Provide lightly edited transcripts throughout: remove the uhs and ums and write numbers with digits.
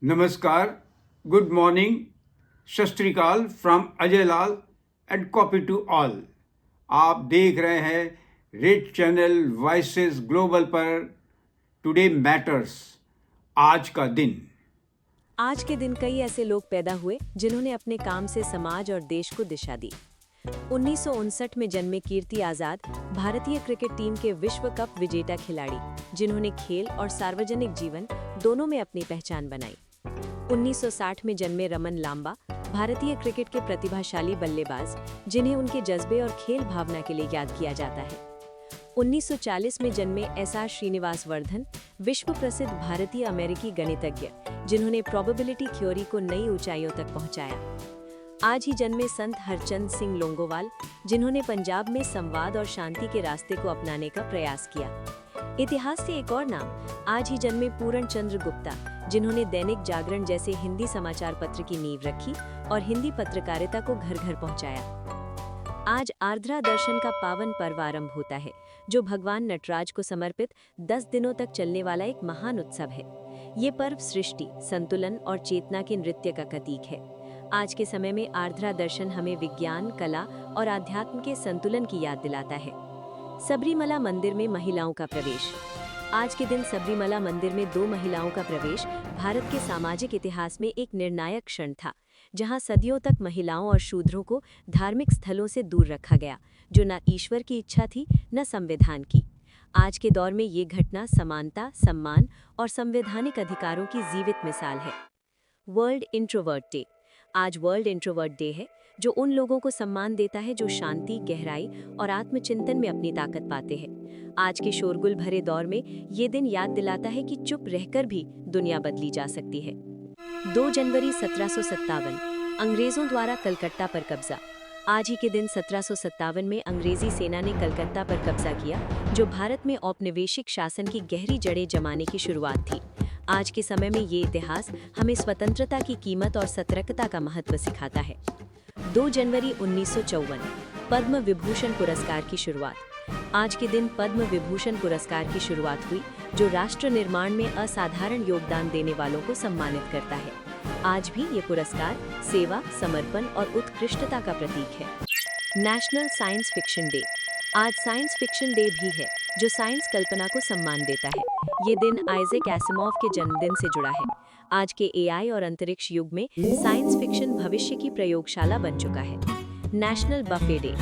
नमस्कार, good morning, Sat Sri Akal from Ajay Lal and copy to all. आप देख रहे हैं रेड चैनल वॉइसेस ग्लोबल पर टुडे मैटर्स, आज का दिन। आज के दिन कई ऐसे लोग पैदा हुए जिन्होंने अपने काम से समाज और देश को दिशा दी। 1959 में जन्मे कीर्ति आजाद भारतीय क्रिकेट टीम के विश्व कप विजेता खिलाड़ी, जिन्होंने खेल और सार्वजनिक जीवन दोनों में अपनी पहचान बनाई। 1960 में जन्मे रमन लांबा भारतीय क्रिकेट के प्रतिभाशाली बल्लेबाज, जिन्हें उनके जज्बे और खेल भावना के लिए याद किया जाता है। 1940 में जन्मे एस.आर. श्रीनिवास वर्धन विश्व प्रसिद्ध भारतीय अमेरिकी गणितज्ञ, जिन्होंने प्रोबेबिलिटी थ्योरी को नई ऊंचाइयों तक पहुंचाया। आज ही जन्मे संत हरचंद सिंह लोंगोवाल, जिन्होंने पंजाब में संवाद और शांति के रास्ते को अपनाने का प्रयास किया। इतिहास के एक और नाम, आज ही जन्मे पूरण चंद्र गुप्ता, जिन्होंने दैनिक जागरण जैसे हिंदी समाचार पत्र की नींव रखी और हिंदी पत्रकारिता को घर घर पहुंचाया। आज आर्द्रा दर्शन का पावन पर्व आरंभ होता है, जो भगवान नटराज को समर्पित 10 दिनों तक चलने वाला एक महान उत्सव है। ये पर्व सृष्टि, संतुलन और चेतना के नृत्य का प्रतीक है। आज के समय में आर्द्रा दर्शन हमें विज्ञान, कला और आध्यात्म के संतुलन की याद दिलाता है। सबरीमला मंदिर में महिलाओं का प्रवेश। आज के दिन सबरीमला मंदिर में 2 महिलाओं का प्रवेश भारत के सामाजिक इतिहास में एक निर्णायक क्षण था, जहां सदियों तक महिलाओं और शूद्रों को धार्मिक स्थलों से दूर रखा गया, जो न ईश्वर की इच्छा थी न संविधान की। आज के दौर में ये घटना समानता, सम्मान और संवैधानिक अधिकारों की जीवित मिसाल है। World introvert day. आज वर्ल्ड इंट्रोवर्ट डे है, जो उन लोगों को सम्मान देता है जो शांति, गहराई और आत्मचिंतन में अपनी ताकत पाते हैं। आज के शोरगुल भरे दौर में ये दिन याद दिलाता है कि चुप रहकर भी दुनिया बदली जा सकती है। 2 जनवरी 1757, अंग्रेजों द्वारा कलकत्ता पर कब्जा। आज ही के दिन 1757 में अंग्रेजी सेना ने कलकत्ता पर कब्जा किया, जो भारत में औपनिवेशिक शासन की गहरी जड़ें जमाने की शुरुआत थी। आज के समय में ये इतिहास हमें स्वतंत्रता की कीमत और सतर्कता का महत्व सिखाता है। 2 जनवरी 1954, पद्म विभूषण पुरस्कार की शुरुआत। आज के दिन पद्म विभूषण पुरस्कार की शुरुआत हुई, जो राष्ट्र निर्माण में असाधारण योगदान देने वालों को सम्मानित करता है। आज भी ये पुरस्कार सेवा, समर्पण और उत्कृष्टता का प्रतीक है। National science fiction day. आज साइंस फिक्शन डे भी है, जो साइंस कल्पना को सम्मान देता है। ये दिन आइजैक एसिमोव के जन्मदिन से जुड़ा है। आज के एआई और अंतरिक्ष युग में साइंस फिक्शन भविष्य की प्रयोगशाला बन चुका है। National buffet day.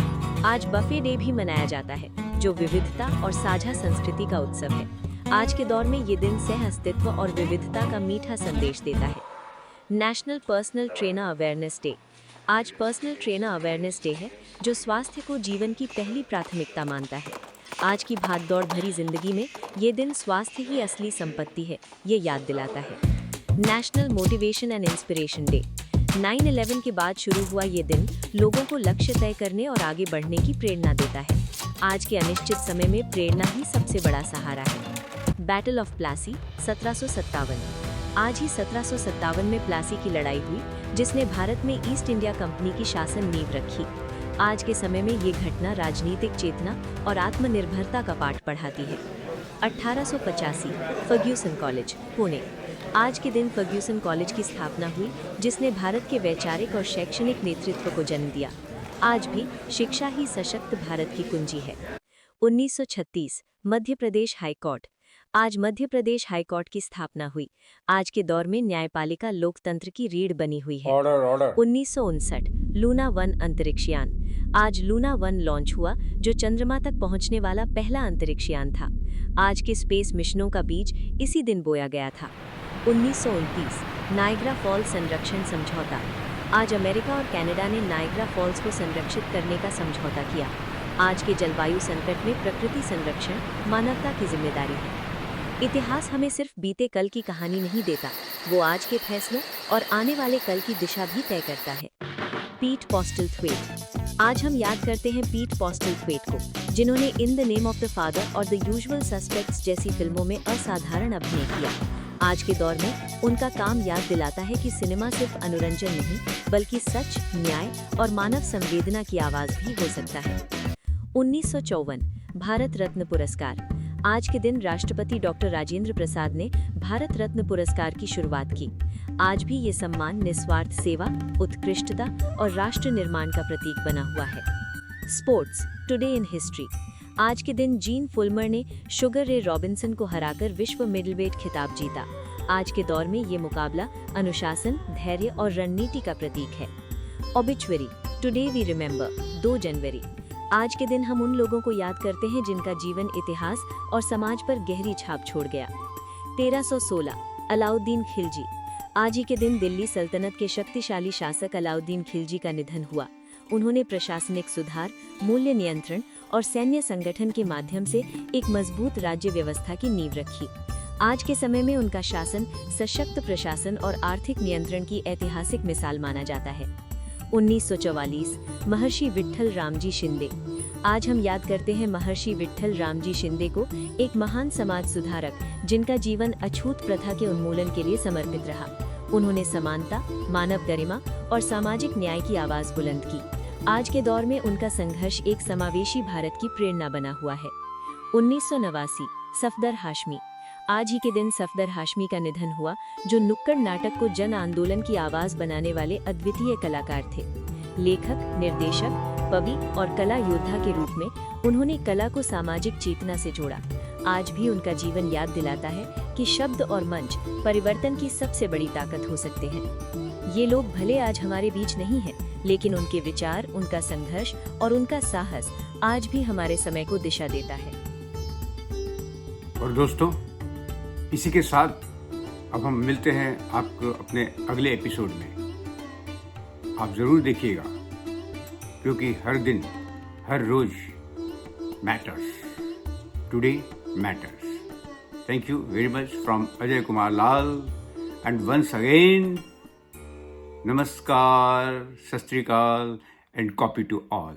आज बफे डे भी मनाया जाता है, जो विविधता और साझा संस्कृति का उत्सव है। आज के दौर में ये दिन सह अस्तित्व और विविधता का मीठा संदेश देता है। National personal trainer awareness day. आज पर्सनल ट्रेनर अवेयरनेस डे है, जो स्वास्थ्य को जीवन की पहली प्राथमिकता मानता है। आज की भागदौड़ भरी जिंदगी में ये दिन स्वास्थ्य ही असली संपत्ति है, ये याद दिलाता है। National motivation and inspiration day. 9/11 के बाद शुरू हुआ ये दिन लोगों को लक्ष्य तय करने और आगे बढ़ने की प्रेरणा देता है। आज के अनिश्चित समय में प्रेरणा ही सबसे बड़ा सहारा है। Battle of Plassey 1757। आज ही 1757 में प्लासी की लड़ाई हुई, जिसने भारत में ईस्ट इंडिया कंपनी की शासन नींव रखी। आज के समय में ये घटना राजनीतिक चेतना और आत्मनिर्भरता का पाठ पढ़ाती है। 1885, फर्ग्यूसन कॉलेज, पुणे। आज के दिन फर्ग्यूसन कॉलेज की स्थापना हुई, जिसने भारत के वैचारिक और शैक्षणिक नेतृत्व को जन्म दिया। आज भी शिक्षा ही सशक्त भारत की कुंजी है। 1936, मध्य प्रदेश हाईकोर्ट। आज मध्य प्रदेश हाईकोर्ट की स्थापना हुई। आज के दौर में न्यायपालिका लोकतंत्र की रीढ़ बनी हुई है। 1959, लूना 1 अंतरिक्ष यान। आज लूना 1 लॉन्च हुआ, जो चंद्रमा तक पहुंचने वाला पहला अंतरिक्ष यान था। आज के स्पेस मिशनों का बीज इसी दिन बोया गया था। 1929, नायग्रा फॉल्स संरक्षण समझौता। आज अमेरिका और कनाडा ने नायग्रा फॉल्स को संरक्षित करने का समझौता किया। आज के जलवायु संकट में प्रकृति संरक्षण मानवता की जिम्मेदारी है। इतिहास हमें सिर्फ बीते कल की कहानी नहीं देता, वो आज के फैसलों और आने वाले कल की दिशा भी तय करता है। पीट पोस्टलथ्वेट। आज हम याद करते हैं पीट पोस्टलथ्वेट को, जिन्होंने in the name of the father और द यूजुअल सस्पेक्ट्स जैसी फिल्मों में असाधारण अभिनय किया। आज के दौर में उनका काम याद दिलाता है कि सिनेमा सिर्फ मनोरंजन नहीं, बल्कि सच, न्याय और मानव संवेदना की आवाज भी हो सकता है। 1954, भारत रत्न पुरस्कार। आज के दिन राष्ट्रपति डॉक्टर राजेंद्र प्रसाद ने भारत रत्न पुरस्कार की शुरुआत की। आज भी ये सम्मान निस्वार्थ सेवा, उत्कृष्टता और राष्ट्र निर्माण का प्रतीक बना हुआ है। Sports today in history. आज के दिन जीन फुलमर ने शुगर रे रॉबिन्सन को हराकर विश्व मिडलवेट खिताब जीता। आज के दौर में ये मुकाबला अनुशासन, धैर्य और रणनीति का प्रतीक है। ऑबिचुअरी टुडे वी रिमेंबर 2 जनवरी। आज के दिन हम उन लोगों को याद करते हैं जिनका जीवन इतिहास और समाज पर गहरी छाप छोड़ गया। 1316 अलाउद्दीन खिलजी। आज ही के दिन दिल्ली सल्तनत के शक्तिशाली शासक अलाउद्दीन खिलजी का निधन हुआ। उन्होंने प्रशासनिक सुधार, मूल्य नियंत्रण और सैन्य संगठन के माध्यम से एक मजबूत राज्य व्यवस्था की नींव रखी। आज के समय में उनका शासन सशक्त प्रशासन और आर्थिक नियंत्रण की ऐतिहासिक मिसाल माना जाता है। 1944 महर्षि विट्ठल रामजी शिंदे। आज हम याद करते हैं महर्षि विट्ठल रामजी शिंदे को, एक महान समाज सुधारक जिनका जीवन अछूत प्रथा के उन्मूलन के लिए समर्पित रहा। उन्होंने समानता, मानव गरिमा और सामाजिक न्याय की आवाज बुलंद की। आज के दौर में उनका संघर्ष एक समावेशी भारत की प्रेरणा बना हुआ है। 1989 सफदर हाशमी। आज ही के दिन सफदर हाशमी का निधन हुआ, जो नुक्कड़ नाटक को जन आंदोलन की आवाज बनाने वाले अद्वितीय कलाकार थे। लेखक, निर्देशक, कवि और कला योद्धा के रूप में उन्होंने कला को सामाजिक चेतना से जोड़ा। आज भी उनका जीवन याद दिलाता है कि शब्द और मंच परिवर्तन की सबसे बड़ी ताकत हो सकते हैं। ये लोग भले आज हमारे बीच नहीं हैं, लेकिन उनके विचार, उनका संघर्ष और उनका साहस आज भी हमारे समय को दिशा देता है। और दोस्तों, इसी के साथ अब हम मिलते हैं आपको अपने अगले एपिसोड में। आप जरूर देखिएगा, क्योंकि हर दिन, हर रोज matters. Today matters. Thank you very much from Ajay Kumar Lal, and once again, Namaskar, Sastrikal, and copy to all.